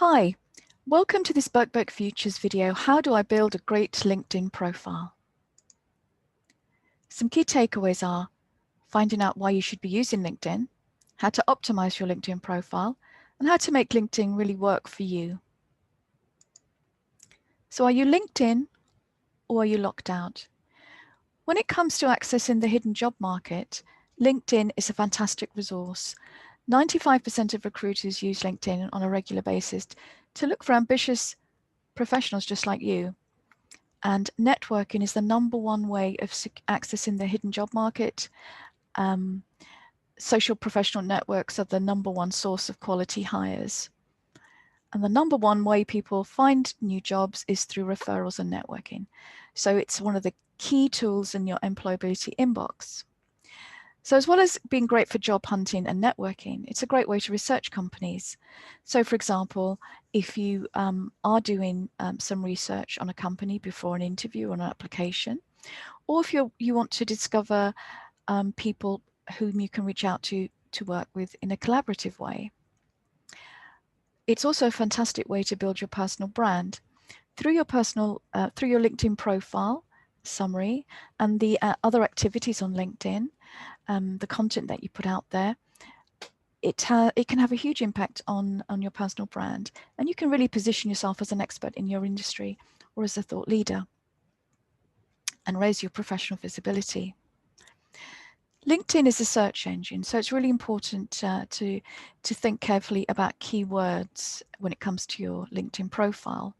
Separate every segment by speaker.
Speaker 1: Hi, welcome to this Berkberg Futures video, How do I build a great LinkedIn profile? Some key takeaways are finding out why you should be using LinkedIn, how to optimize your LinkedIn profile, and how to make LinkedIn really work for you. So are you linked in or are you locked out? When it comes to accessing the hidden job market, LinkedIn is a fantastic resource. 95% of recruiters use LinkedIn on a regular basis to look for ambitious professionals just like you. And networking is the #1 way of accessing the hidden job market. Social professional networks are the #1 source of quality hires. And the #1 way people find new jobs is through referrals and networking. So it's one of the key tools in your employability inbox. So as well as being great for job hunting and networking, it's a great way to research companies. So for example, if you are doing some research on a company before an interview or an application, or if you want to discover people whom you can reach out to work with in a collaborative way. It's also a fantastic way to build your personal brand. Through your LinkedIn profile, summary, and the other activities on LinkedIn, the content that you put out there, it can have a huge impact on your personal brand, and you can really position yourself as an expert in your industry or as a thought leader and raise your professional visibility. LinkedIn is a search engine, so it's really important to think carefully about keywords when it comes to your LinkedIn profile.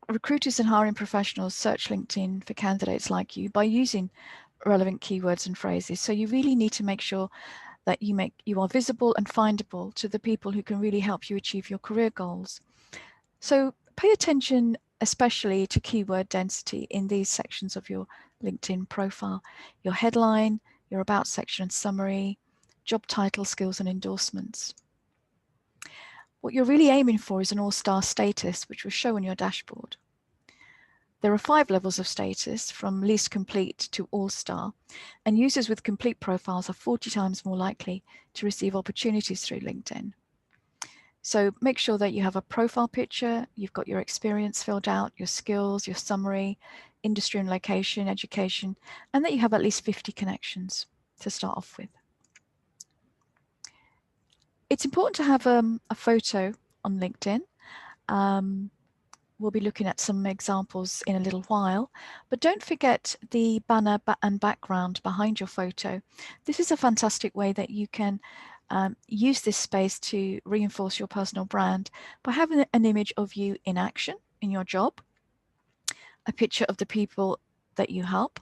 Speaker 1: Recruiters and hiring professionals search LinkedIn for candidates like you by using relevant keywords and phrases. So you really need to make sure that you are visible and findable to the people who can really help you achieve your career goals. So pay attention especially to keyword density in these sections of your LinkedIn profile: your headline, your about section and summary, job title, skills and endorsements. What you're really aiming for is an AllStar status, which will show on your dashboard. There are 5 levels of status, from least complete to AllStar, and users with complete profiles are 40 times more likely to receive opportunities through LinkedIn. So make sure that you have a profile picture, you've got your experience filled out, your skills, your summary, industry and location, education, and that you have at least 50 connections to start off with. It's important to have a photo on LinkedIn. We'll be looking at some examples in a little while, but don't forget the banner and background behind your photo. This is a fantastic way that you can use this space to reinforce your personal brand by having an image of you in action in your job, a picture of the people that you help,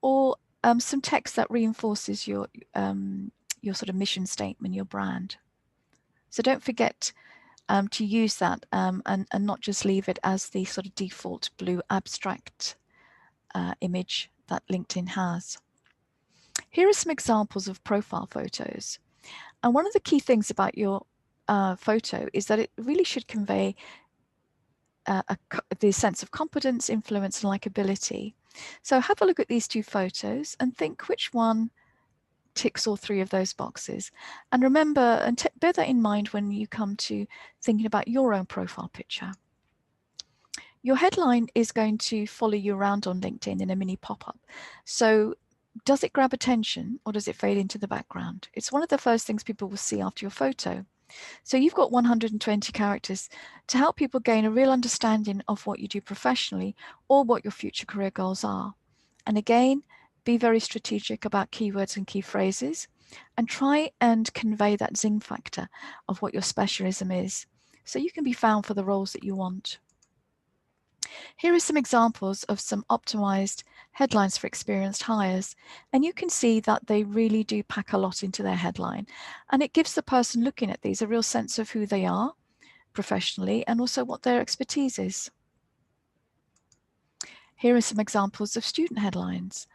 Speaker 1: or some text that reinforces your sort of mission statement, your brand. So don't forget to use that and not just leave it as the sort of default blue abstract image that LinkedIn has. Here are some examples of profile photos. And one of the key things about your photo is that it really should convey the sense of competence, influence, and likability. So have a look at these 2 photos and think which one ticks all 3 of those boxes. And remember, and bear that in mind when you come to thinking about your own profile picture. Your headline is going to follow you around on LinkedIn in a mini pop-up. So does it grab attention or does it fade into the background? It's one of the first things people will see after your photo. So you've got 120 characters to help people gain a real understanding of what you do professionally or what your future career goals are. And again, be very strategic about keywords and key phrases and try and convey that zing factor of what your specialism is, so you can be found for the roles that you want. Here are some examples of some optimized headlines for experienced hires, and you can see that they really do pack a lot into their headline, and it gives the person looking at these a real sense of who they are professionally and also what their expertise is. Here are some examples of student headlines.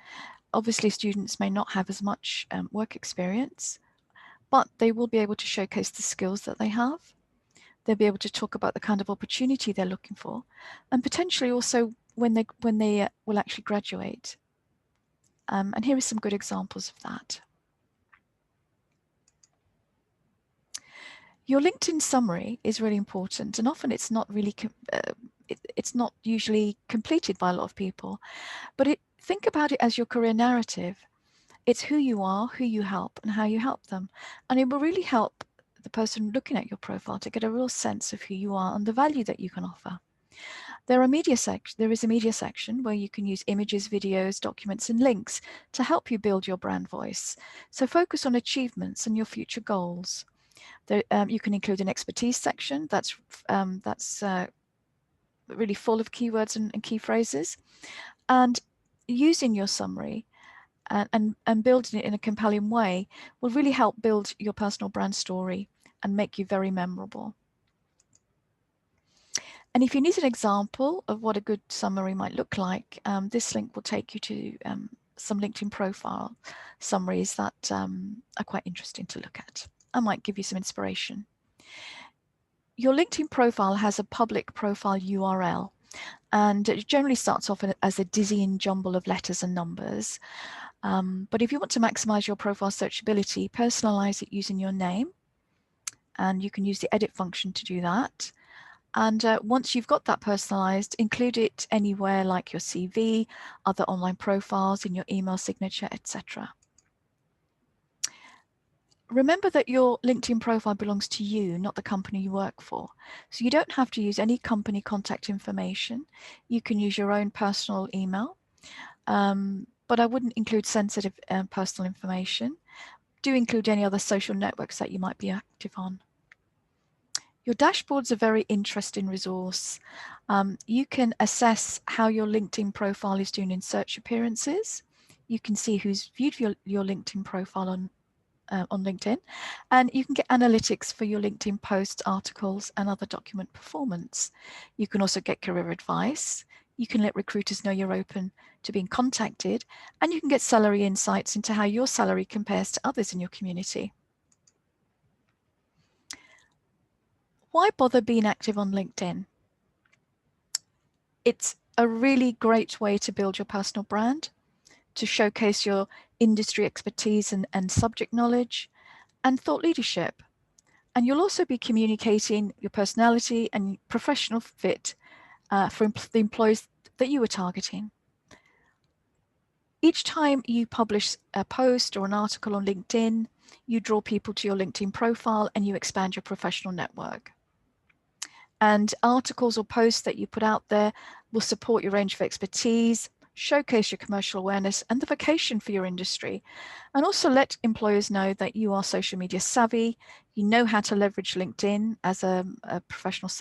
Speaker 1: Obviously, students may not have as much work experience, but they will be able to showcase the skills that they have. They'll be able to talk about the kind of opportunity they're looking for, and potentially also when they will actually graduate. And here are some good examples of that. Your LinkedIn summary is really important, and often it's not really it's not usually completed by a lot of people, but think about it as your career narrative. It's who you are, who you help, and how you help them. And it will really help the person looking at your profile to get a real sense of who you are and the value that you can offer. There is a media section where you can use images, videos, documents, and links to help you build your brand voice. So focus on achievements and your future goals. You can include an expertise section that's really full of keywords and key phrases. And using your summary and building it in a compelling way will really help build your personal brand story and make you very memorable. And if you need an example of what a good summary might look like, this link will take you to some LinkedIn profile summaries that are quite interesting to look at. I might give you some inspiration. Your LinkedIn profile has a public profile URL, and it generally starts off as a dizzying jumble of letters and numbers. But if you want to maximize your profile searchability, personalize it using your name, and you can use the edit function to do that. And once you've got that personalized, include it anywhere like your CV, other online profiles, in your email signature, etc. Remember that your LinkedIn profile belongs to you, not the company you work for. So you don't have to use any company contact information. You can use your own personal email, but I wouldn't include sensitive personal information. Do include any other social networks that you might be active on. Your dashboard's a very interesting resource. You can assess how your LinkedIn profile is doing in search appearances. You can see who's viewed your LinkedIn profile on LinkedIn, and you can get analytics for your LinkedIn posts, articles, and other document performance. You can also get career advice. You can let recruiters know you're open to being contacted, and you can get salary insights into how your salary compares to others in your community. Why bother being active on LinkedIn? It's a really great way to build your personal brand, to showcase your industry expertise and subject knowledge and thought leadership. And you'll also be communicating your personality and professional fit for the employees that you are targeting. Each time you publish a post or an article on LinkedIn, you draw people to your LinkedIn profile and you expand your professional network. And articles or posts that you put out there will support your range of expertise, showcase your commercial awareness and the vocation for your industry, and also let employers know that you are social media savvy, you know how to leverage LinkedIn as a professional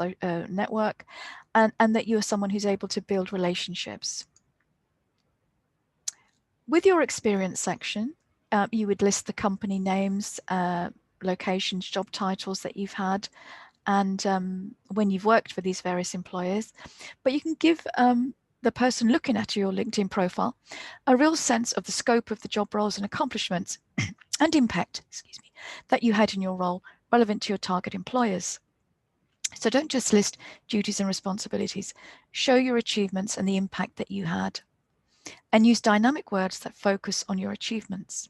Speaker 1: network, and that you are someone who's able to build relationships. With your experience section, you would list the company names, locations, job titles that you've had, and when you've worked for these various employers, but you can give the person looking at your LinkedIn profile a real sense of the scope of the job roles and accomplishments and impact, that you had in your role relevant to your target employers. So don't just list duties and responsibilities, show your achievements and the impact that you had, and use dynamic words that focus on your achievements.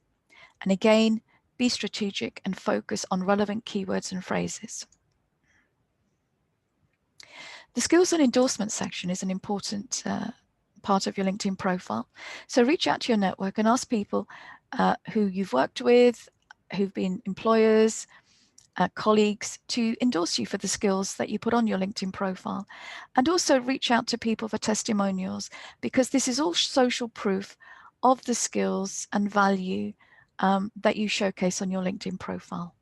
Speaker 1: And again, be strategic and focus on relevant keywords and phrases. The skills and endorsement section is an important part of your LinkedIn profile. So reach out to your network and ask people who you've worked with, who've been employers, colleagues, to endorse you for the skills that you put on your LinkedIn profile. And also reach out to people for testimonials, because this is all social proof of the skills and value that you showcase on your LinkedIn profile.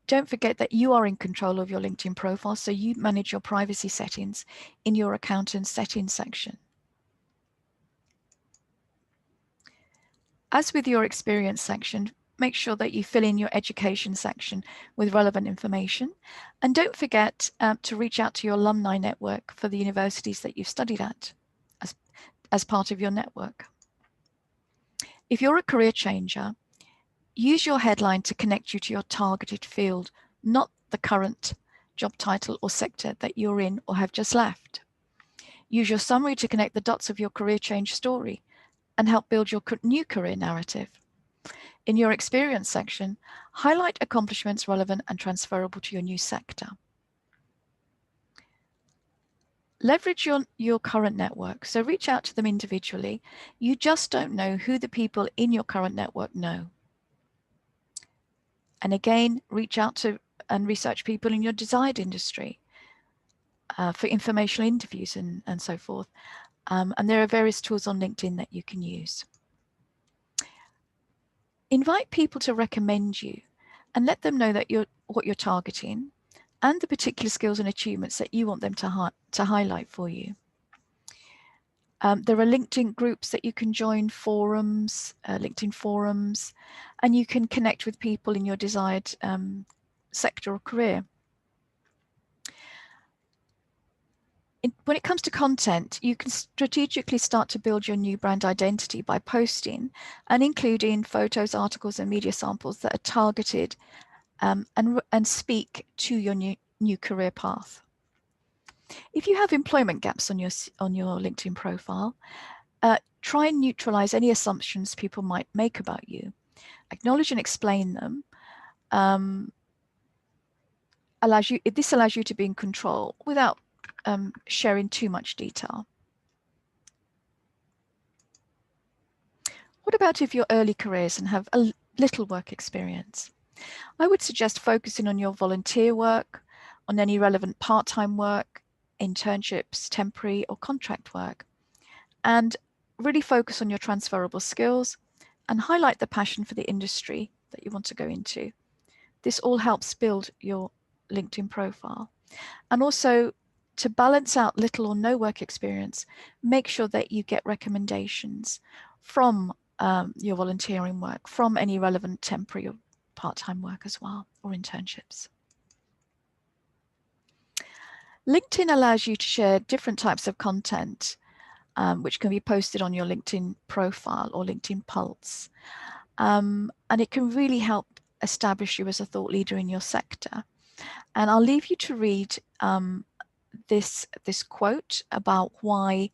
Speaker 1: Don't forget that you are in control of your LinkedIn profile, so you manage your privacy settings in your account and settings section. As with your experience section, make sure that you fill in your education section with relevant information. And don't forget to reach out to your alumni network for the universities that you've studied at as part of your network. If you're a career changer, use your headline to connect you to your targeted field, not the current job title or sector that you're in or have just left. Use your summary to connect the dots of your career change story and help build your new career narrative. In your experience section, highlight accomplishments relevant and transferable to your new sector. Leverage your current network, so reach out to them individually. You just don't know who the people in your current network know. And again, reach out to and research people in your desired industry for informational interviews and so forth. And there are various tools on LinkedIn that you can use. Invite people to recommend you and let them know that what you're targeting and the particular skills and achievements that you want them to highlight for you. There are LinkedIn groups that you can join, forums, LinkedIn forums, and you can connect with people in your desired sector or career. When it comes to content, you can strategically start to build your new brand identity by posting and including photos, articles, and media samples that are targeted and speak to your new career path. If you have employment gaps on your LinkedIn profile, try and neutralize any assumptions people might make about you. Acknowledge and explain them. This allows you to be in control without sharing too much detail. What about if you're early careers and have a little work experience? I would suggest focusing on your volunteer work, on any relevant part-time work, internships, temporary or contract work, and really focus on your transferable skills and highlight the passion for the industry that you want to go into. This all helps build your LinkedIn profile. And also, to balance out little or no work experience, make sure that you get recommendations from your volunteering work, from any relevant temporary or part-time work as well, or internships. LinkedIn allows you to share different types of content which can be posted on your LinkedIn profile or LinkedIn Pulse. And it can really help establish you as a thought leader in your sector. And I'll leave you to read this quote about why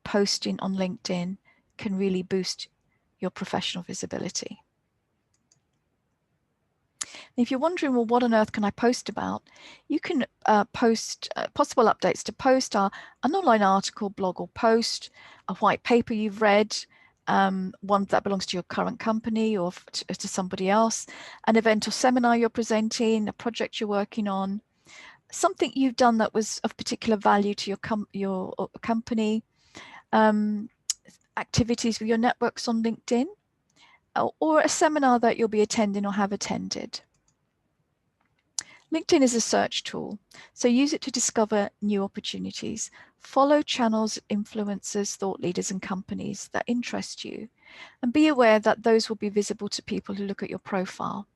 Speaker 1: posting on LinkedIn can really boost your professional visibility. If you're wondering, well, what on earth can I post about? You can post possible updates to post are an online article, blog or post, a white paper you've read, one that belongs to your current company or to somebody else, an event or seminar you're presenting, a project you're working on, something you've done that was of particular value to your company, activities with your networks on LinkedIn, or a seminar that you'll be attending or have attended. LinkedIn is a search tool, so use it to discover new opportunities. Follow channels, influencers, thought leaders, and companies that interest you, and be aware that those will be visible to people who look at your profile.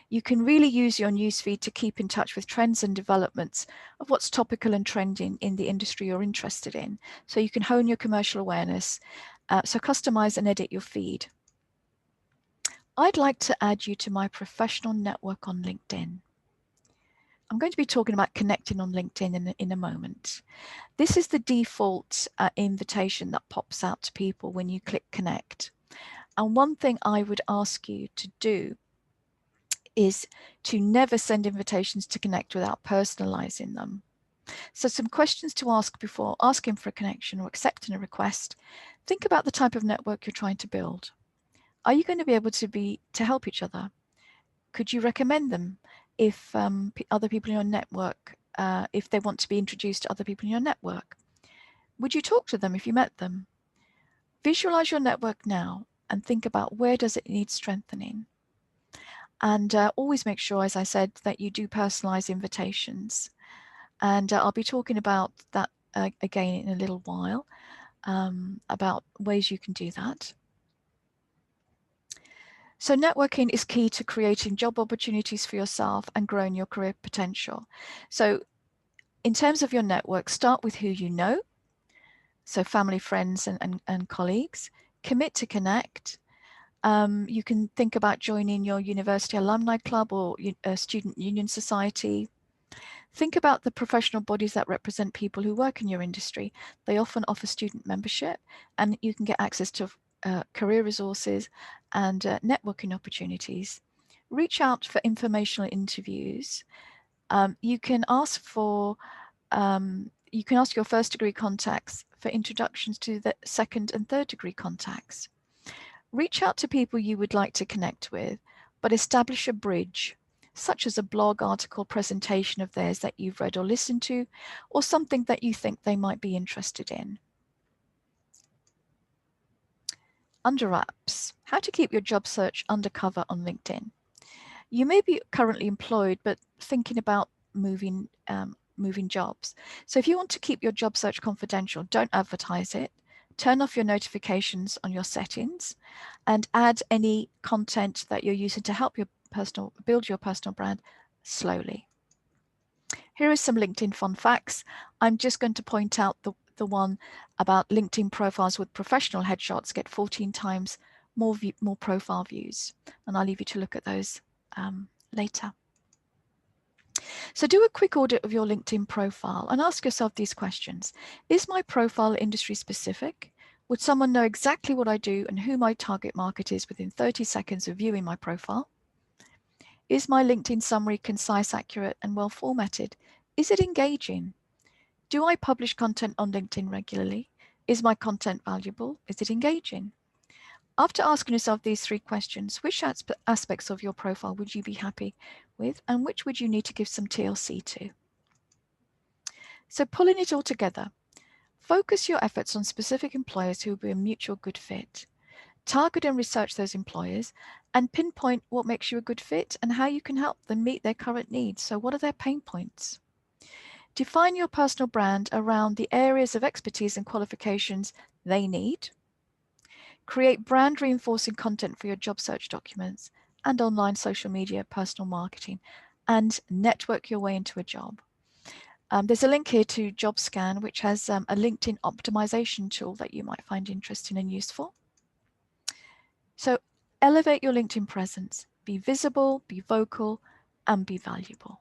Speaker 1: You can really use your newsfeed to keep in touch with trends and developments of what's topical and trending in the industry you're interested in, so you can hone your commercial awareness, so customize and edit your feed. I'd like to add you to my professional network on LinkedIn. I'm going to be talking about connecting on LinkedIn in a moment. This is the default invitation that pops out to people when you click connect. And one thing I would ask you to do is to never send invitations to connect without personalizing them. So some questions to ask before asking for a connection or accepting a request. Think about the type of network you're trying to build. Are you going to be able to help each other? Could you recommend them if other people in your network, if they want to be introduced to other people in your network? Would you talk to them if you met them? Visualize your network now and think about where does it need strengthening. And always make sure, as I said, that you do personalize invitations. And I'll be talking about that again in a little while, about ways you can do that. So networking is key to creating job opportunities for yourself and growing your career potential. So in terms of your network, start with who you know. So family, friends, and colleagues. Commit to connect. You can think about joining your university alumni club or a student union society. Think about the professional bodies that represent people who work in your industry. They often offer student membership, and you can get access to career resources, and networking opportunities. Reach out for informational interviews. You can ask your first degree contacts for introductions to the second and third degree contacts. Reach out to people you would like to connect with, but establish a bridge, such as a blog article presentation of theirs that you've read or listened to, or something that you think they might be interested in. Under wraps, how to keep your job search undercover on LinkedIn. You may be currently employed, but thinking about moving jobs. So if you want to keep your job search confidential, don't advertise it. Turn off your notifications on your settings and add any content that you're using to help build your personal brand slowly. Here is some LinkedIn fun facts. I'm just going to point out the one about LinkedIn profiles with professional headshots get 14 times more profile views. And I'll leave you to look at those later. So do a quick audit of your LinkedIn profile and ask yourself these questions. Is my profile industry specific? Would someone know exactly what I do and who my target market is within 30 seconds of viewing my profile? Is my LinkedIn summary concise, accurate, and well formatted? Is it engaging? Do I publish content on LinkedIn regularly? Is my content valuable? Is it engaging? After asking yourself these three questions, which aspects of your profile would you be happy with and which would you need to give some TLC to? So pulling it all together, focus your efforts on specific employers who will be a mutual good fit. Target and research those employers and pinpoint what makes you a good fit and how you can help them meet their current needs. So what are their pain points? Define your personal brand around the areas of expertise and qualifications they need. Create brand reinforcing content for your job search documents and online social media, personal marketing, and network your way into a job. There's a link here to JobScan, which has a LinkedIn optimization tool that you might find interesting and useful. So elevate your LinkedIn presence, be visible, be vocal, and be valuable.